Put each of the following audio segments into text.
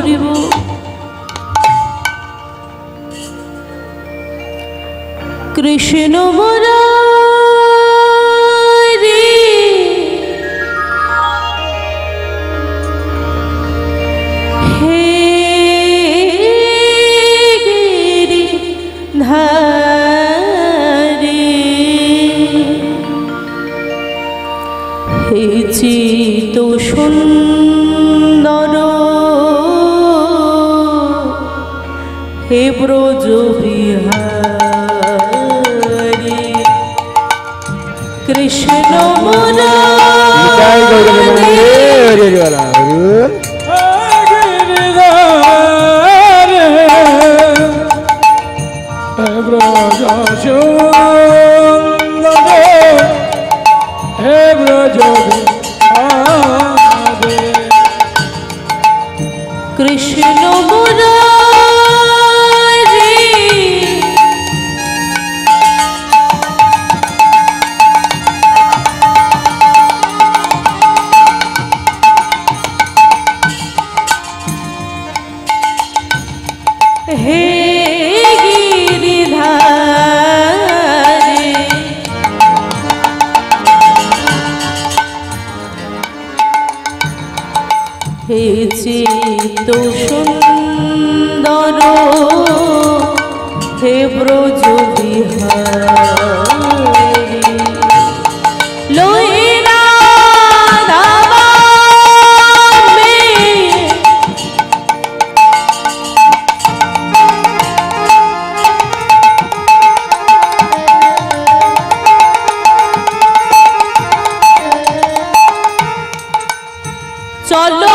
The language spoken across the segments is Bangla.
ধরিব কৃষ্ণ মুরারি হে গিরিধারি হে চিত সুন্দর হে ব্রজ বিহারী কৃষ্ণ মুরারি কৃষ্ণ মুরারি হে গিরিধারি হে চিত সুন্দর হে ব্রজ বিহারী লইরা দাবামে চলো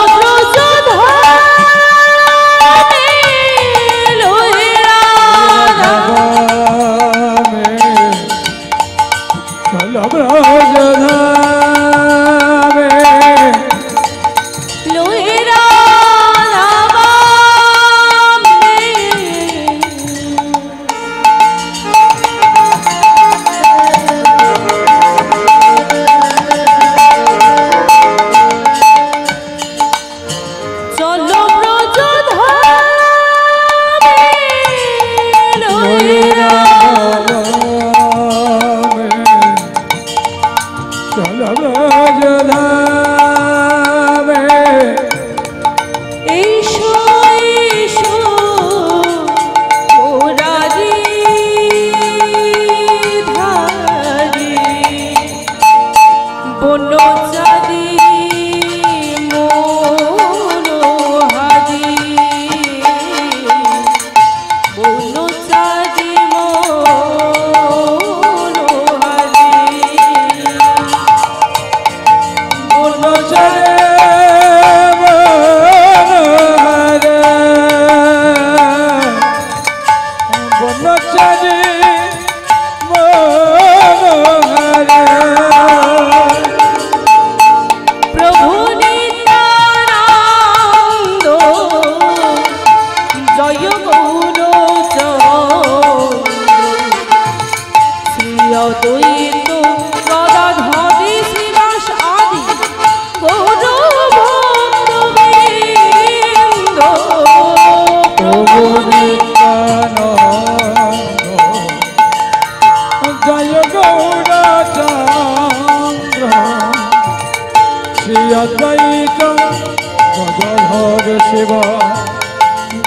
शिवा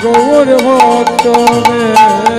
गौर भक्त में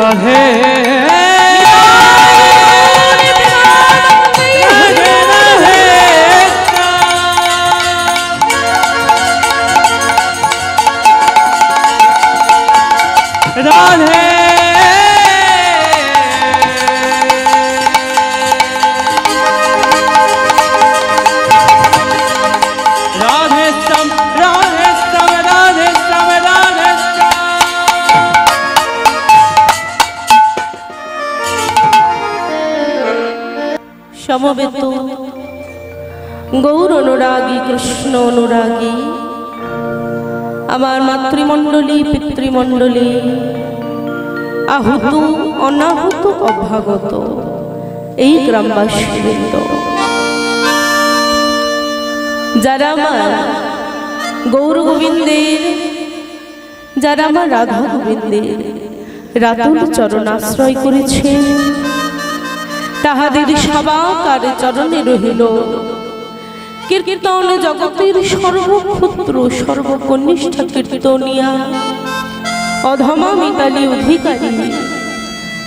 রাধে রাধে সমবেত গৌর অনুরাগী কৃষ্ণ অনুরাগী আমার মাতৃমণ্ডলী পিতৃমণ্ডলী আহুত অনাহুত অভ্যাগত এই গ্রামবাসীবৃন্দ, যারা আমার গৌর গোবিন্দের, যারা আমার রাধা গোবিন্দের রাতুল চরণ আশ্রয় করেছেন, তাহাদের সবাকার চরণে রহিল কীর্তন জগতের সর্বক্ষুদ্র সর্বকনিষ্ঠ কীর্তনিয়া অধমা মিতালি অধিকারী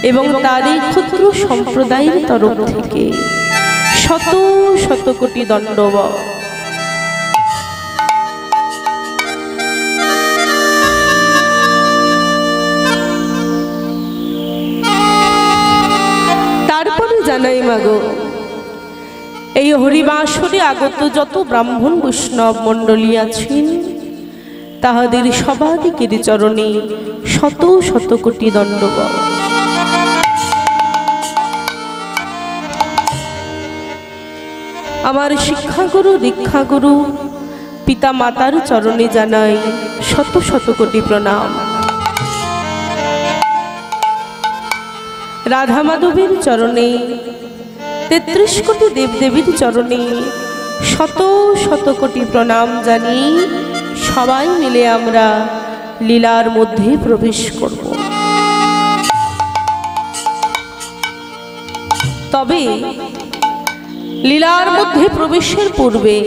এবং তারই ক্ষুদ্র সম্প্রদায়ের তরফ থেকে শত শত কোটি দণ্ডবত। তারপরে জানাই মাগো, এই হরিবাসরে আগত যত ব্রাহ্মণ বৈষ্ণব মণ্ডলী আছেন, তাহাদের সবাদিকের চরণে শত শত কোটি দণ্ডবত। আমার শিক্ষাগুরু দীক্ষাগুরু পিতা মাতার চরণে জানাই শত শত কোটি প্রণাম। রাধা মাধবের চরণে ৩৩ কোটি দেবদেবীর চরণে শত শত কোটি প্রণাম জানি সবাই মিলে আমরা লীলার মধ্যে প্রবেশ করব। তবে লীলার মধ্যে প্রবেশের পূর্বে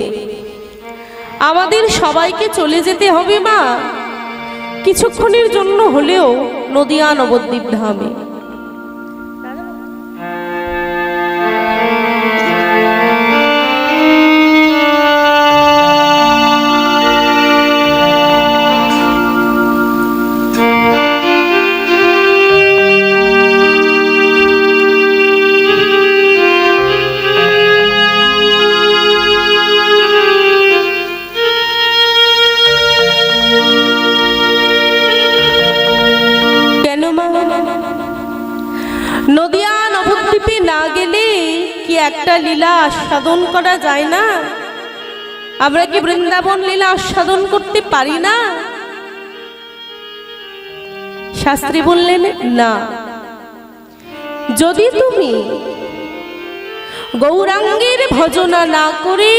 আমাদের সবাইকে চলে যেতে হবে মা কিছুক্ষণের জন্য হলেও নদিয়া নবদ্বীপ ধামে। নদিয়া নবদ্বীপে না গেলে কি একটা লীলা আস্বাদন করা যায় না? আমরা কি বৃন্দাবন লীলা আস্বাদন করতে পারি না? শাস্ত্রী বললেন না, যদি তুমি গৌরাঙ্গের ভজনা না করে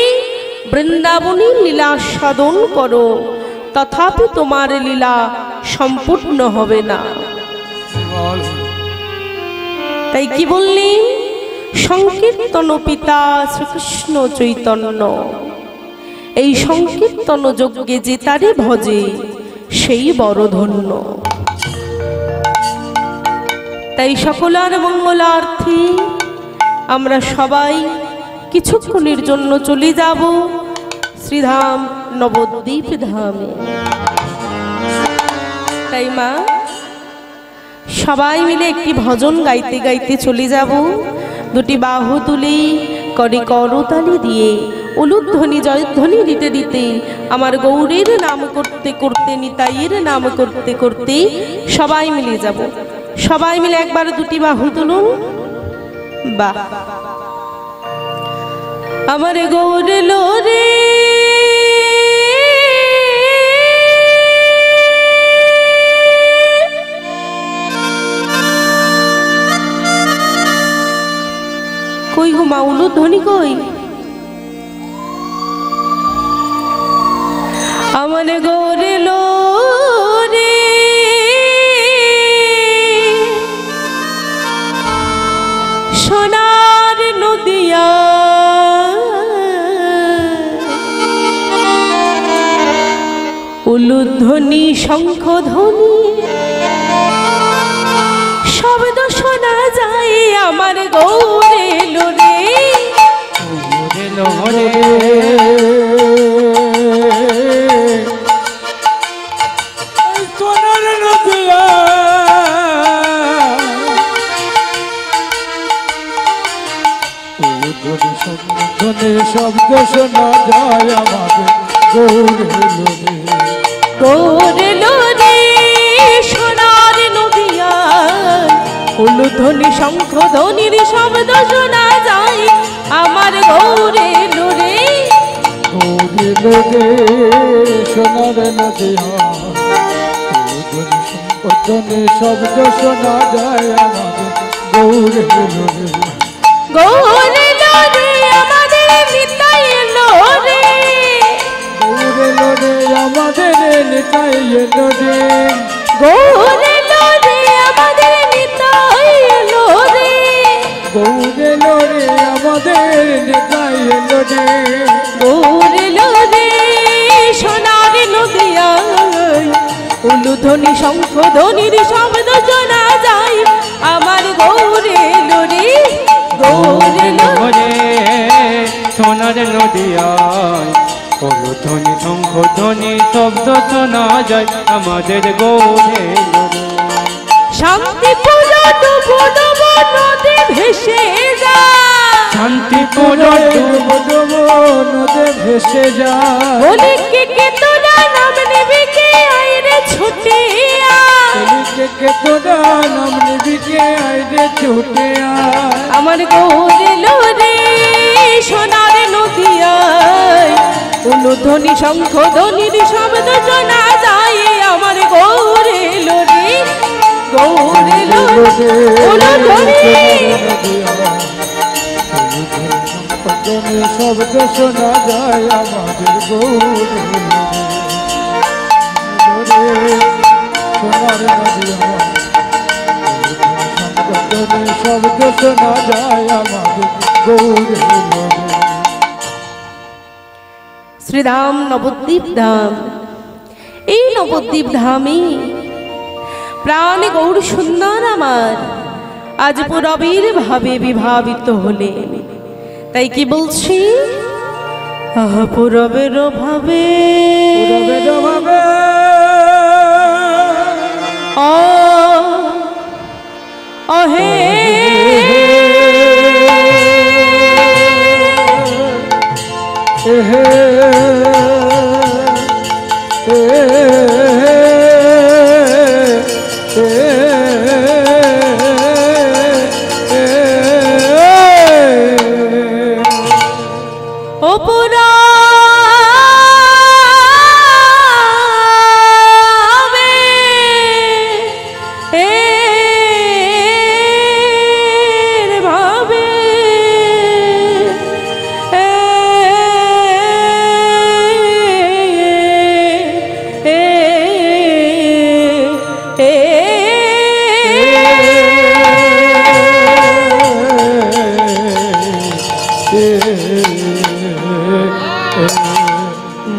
বৃন্দাবনী লীলা আস্বাদন করো, তথাপি তোমার লীলা সম্পূর্ণ হবে না। তাই কি বললেন? সংকীর্তন পিতা শ্রীকৃষ্ণ চৈতন্য, এই সংকীর্তন যজ্ঞে যে তারে ভজে সেই বড় ধন্য। তাই সকলার মঙ্গলার্থে আমরা সবাই কিছুক্ষণের জন্য চলে যাব শ্রীধাম নবদ্বীপ ধামে। তাই মা সবাই মিলে একটি ভজন গাইতে গাইতে চলে যাব। দুটি বাহু তুলি করে করতালি দিয়ে উলুধ্বনি জয়ধ্বনি দিতে দিতে আমার গৌরের নাম করতে করতে নিতাইয়ের নাম করতে করতে সবাই মিলে যাব। সবাই মিলে একবার দুটি বাহু তুলুন। বাহ, আমার গৌরে লোরে কই গো মা, উলুধ্বনি কই? আমার গৌরে লোরে সোনার নদিয়া উলুধ্বনি শঙ্খধ্বনি আমার গৌরে লোরে গৌরে লোরে সোনার নদিয়া ধনে শব্দ শোনা যায় আমাদের গৌরে লোরে গৌরে লোরে সোনার নদিয়া উলুধ্বনি শঙ্খ ধ্বনির শব্দ শোনা যায় আমার গৌরে লোরে গৌরে লোরে সোনার নদিয়া ধনে শব্দ শোনা যায় আমাদের গৌরে লোরে গৌরে লোরে আমাদের নিতাই লোরে গৌরে লোরে আমাদের নিতাই লোরে গৌরে লোরে আমাদের নিতাই লোরে গৌরে লোরে আমাদের নিতাই লোরে গৌরে লোরে সোনার নদিয়ায় উলুধ্বনি শঙ্খ ধ্বনির শব্দ শোনা যায় আমার গৌরে লোরে গৌরে লোরে সোনার নদিয়ায় ধ্বনি শঙ্খ ধ্বনি শব্দ শোনা যায় আমাদের গৌরে লোরে শান্তিপুর ডুবো ডুবো নদী ভেসে যায় শান্তিপুর ডুবো ডুবো নদে ভেসে যায় বলে কে তোরা নাম নেবে কে আইরে ছুটে কে তোরা নাম নিবি কে আইরে ছুটে আমার গৌরে লোরে সোনার নদিয়ায় উলুধ্বনি শঙ্খ ধ্বনির শব্দ শোনা যায় আমার গৌরে লোরে গৌরে লোরে উলুধ্বনি শব্দ শোনা যায় আমাদের গৌরে সোনার নদিয়া শব্দ শোনা যায় আমাদের গৌরে শ্রীধাম নবদ্বীপ ধাম এই নবদ্বীপ ধামে প্রাণ গৌর সুন্দর আমার আজ পুরবীর ভাবে বিভাবিত হলেন তাই কি বলছি পুরবের ভাবে অহে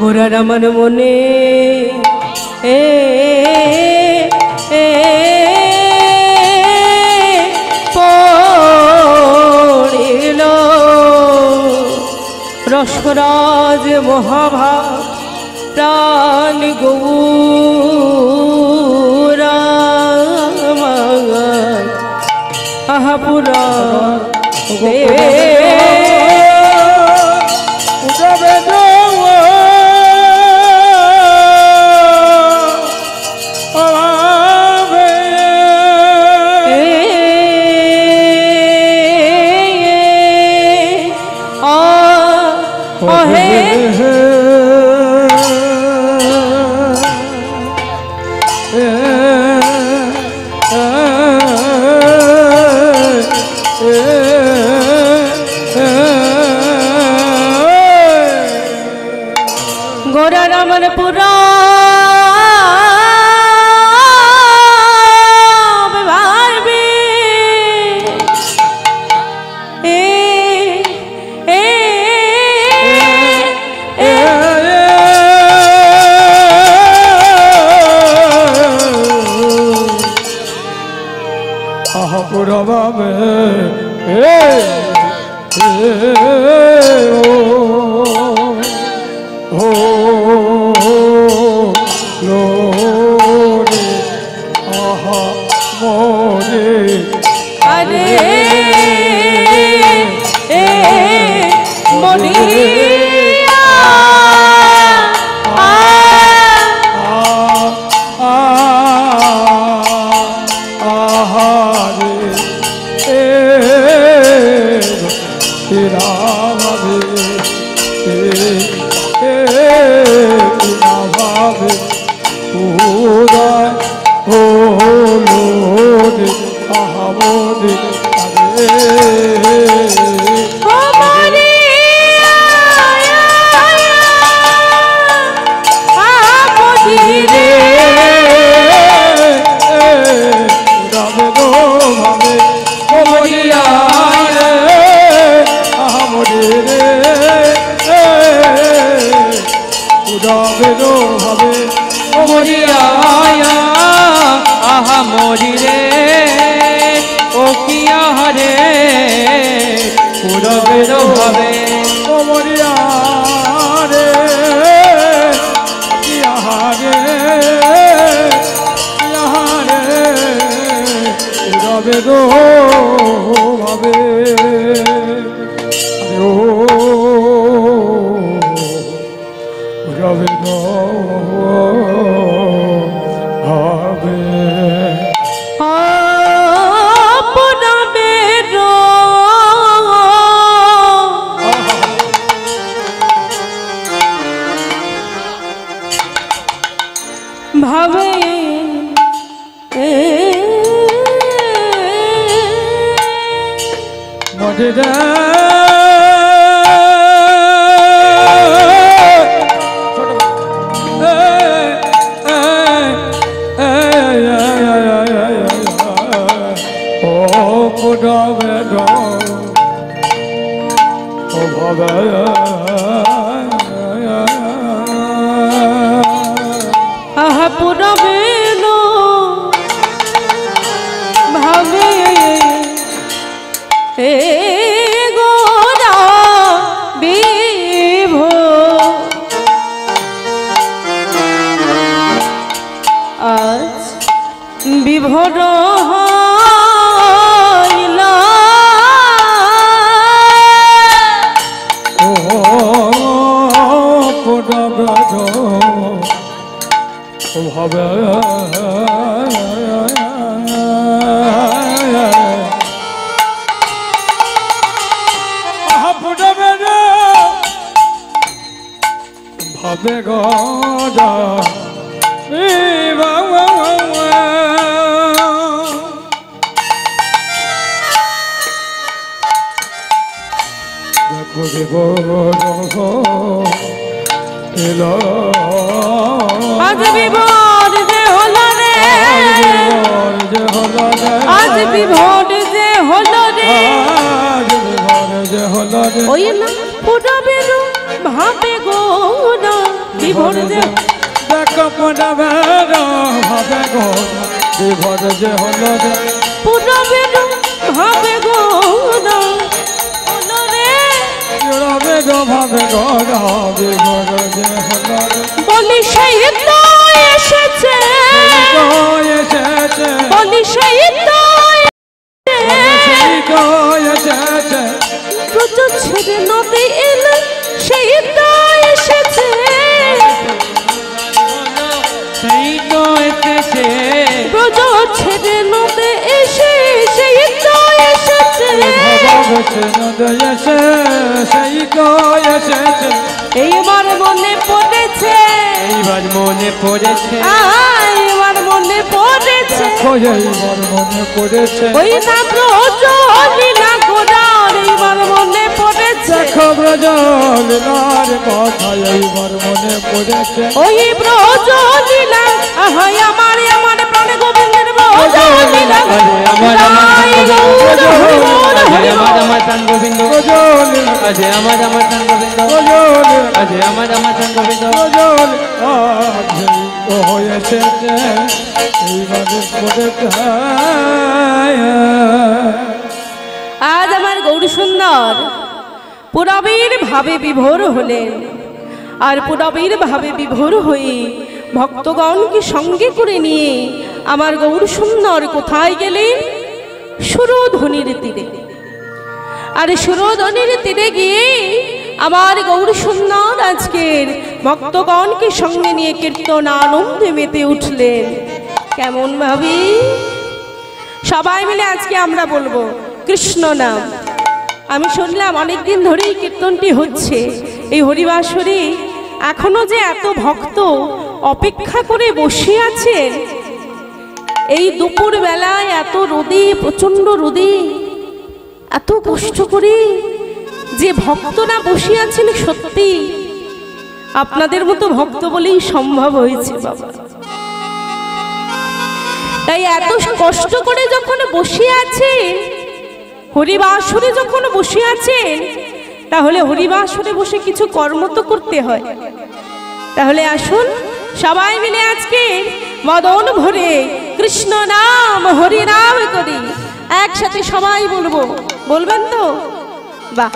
গোরা রামন মনে পড়িল রসরাজ মহাভা প্রাণ গৌরা আহাপুরা ভাবে ও লোরে আহা মোরে আরে মরিয়া আহারে তেরা ভাবে তেরা ভাবে উদয় হলো রে আহামরে আহা মরি রে ও কিয়া হরে পুরবের ভাবে মরিয়া রে ইহারে ইহারে রবে গো ভাবে ও রবে গো ভাবে ভাবে মজে আহা পুরবে ভাবে গোরা বিভো আজ বিভোর ভাবে ভাবে গদা দেখো দেব এলো আজ বিভোর যে হলো রে আজ বিভোর যে হলো রে ওই না পুরবে ভাবে গোরা বিভোর যে দেখো পুরবে ভাবে গোরা বিভোর যে হলো রে পুরবে ভাবে গোরা হলো রে রবে গো ভাবে গোরা বিভোর যে হলো রে বলি সেই তো এসেছে বলি সেই তো এসেছে ব্রজ ছেড়ে নদী এলো সেই তো এসেছে সেই তো এসেছে ব্রজ ছেড়ে নদী এসে সেই তো এসেছে সেই তো এসেছে এইবার মনে পড়েছে এইবার মনে পড়েছে এইবার মনে পড়েছে এইবার মনে পড়েছে ওই না ব্রজ লীলা গোরার এইবার মনে পড়েছে দেখো ব্রজলীলার কথা এইবার মনে পড়েছে ওই ব্রজ লীলা আহাই আমার আমার প্রাণ গোবিন্দের ব্রজ লীলা আমার চান গোবিন্দ আজে আমার চান গোবিন্দ আজে আমার চান গোবিন্দ হয়েছে এইবার পড়েছে আমার গৌরসুন্দর পুরবীর ভাবে বিভোর হলেন। আর পুরবীর ভাবে বিভোর হয়ে ভক্তগণকে সঙ্গে করে নিয়ে আমার গৌরসুন্দর কোথায় গেলেন? সুরধনির তীরে। আর সুরধনির তীরে গিয়ে আমার গৌরসুন্দর আজকের ভক্তগণকে সঙ্গে নিয়ে কীর্তন আনন্দে মেতে উঠলেন। কেমন ভাবে? সবাই মিলে আজকে আমরা বলবো কৃষ্ণ নাম। আমি শুনলাম অনেকদিন ধরেই কীর্তনটি হচ্ছে এই হরিবাসরে, এখনো যে এত ভক্ত অপেক্ষা করে বসে আছেন। এই দুপুর বেলায় এত রোদে, প্রচন্ড রোদে, এত কষ্ট করে যে ভক্তরা বসে আছেন, সত্যি আপনাদের মতো ভক্ত বলেই সম্ভব হয়েছে বাবা। তাই এত কষ্ট করে যখন বসে আছেন, হরিবাসরে যখন বসে আছেন, তাহলে হরিবাসরে বসে কিছু কর্ম তো করতে হয়। তাহলে আসুন সবাই মিলে আজকে মদন ভরে কৃষ্ণ নাম হরি নাম করি। একসাথে সবাই বলবো, বলবেন তো? বাহ।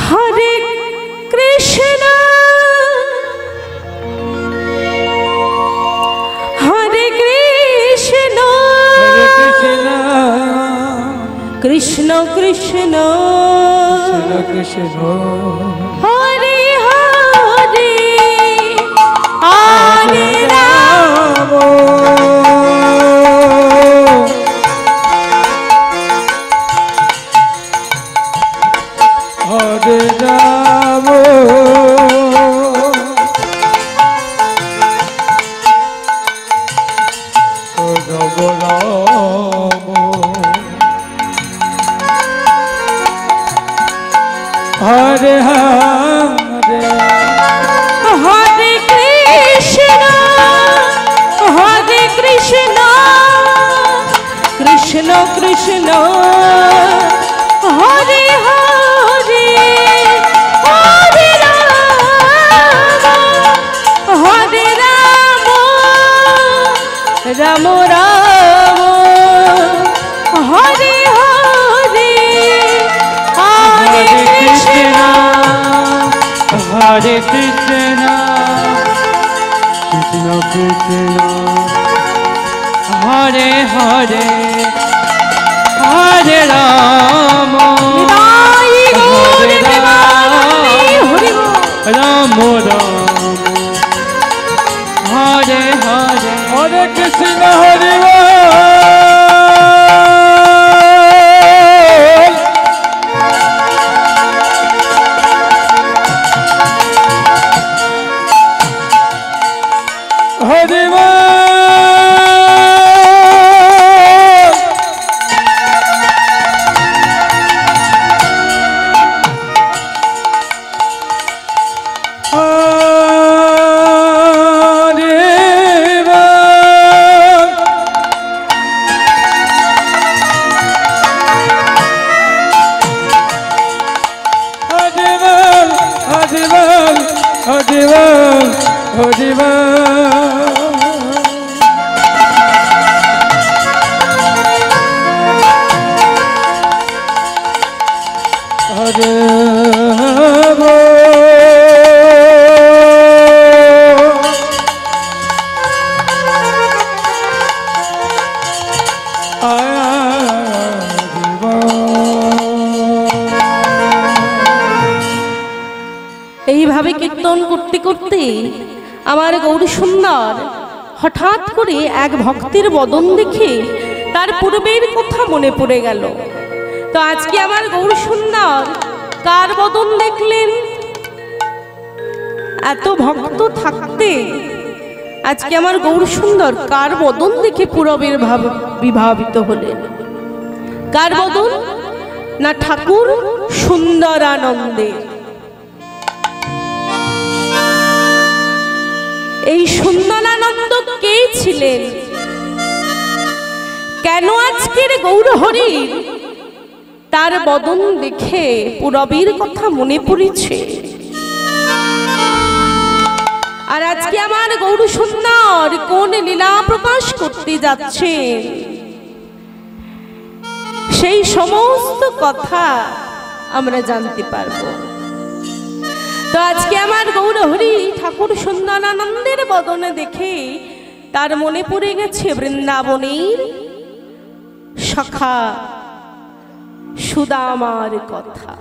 হরে কৃষ্ণ হরে কৃষ্ণ কৃষ্ণ কৃষ্ণ কৃষ্ণ হরে হরে হরে রাম হরে রাম হরে হরে হরে কৃষ্ণ হরে কৃষ্ণ কৃষ্ণ কৃষ্ণ হরে হরে হরে রাম হরে রাম রাম রাম হরে হরে হরে কৃষ্ণ হরে কৃষ্ণ কৃষ্ণ কৃষ্ণ হরে হরে হরে রাম নিতাই গৌর প্রেমানন্দে হরি বল। রাম রাম হরে হরে হরে কৃষ্ণ হরি বল। হরি বল। এইভাবে কীর্তন করতে করতে আমার গৌরসুন্দর হঠাৎ করে এক ভক্তের বদন দেখে তার পূর্বের কথা মনে পড়ে গেল। তো আজকে আমার গৌরসুন্দর কার বদন দেখলেন? এত ভক্ত থাকতে আজকে আমার গৌরসুন্দর কার বদন দেখে পূরবের ভাব বিভাবিত হলেন? কার বদন? না ঠাকুর সুন্দরানন্দে। এই সুন্দরানন্দ কে ছিলেন? কেন আজকের গৌরহরির তার বদন দেখে পূরবীর কথা মনে পড়েছে? আর আজকে আমার গৌরসুন্দর কোন লীলা প্রকাশ করতে যাচ্ছে সেই সমস্ত কথা আমরা জানতে পারবো। তো আজকে আমার গৌরহরি ঠাকুর সুন্দরানন্দের বদনে দেখে তার মনে পড়ে গেছে বৃন্দাবনের সখা সুদামার কথা।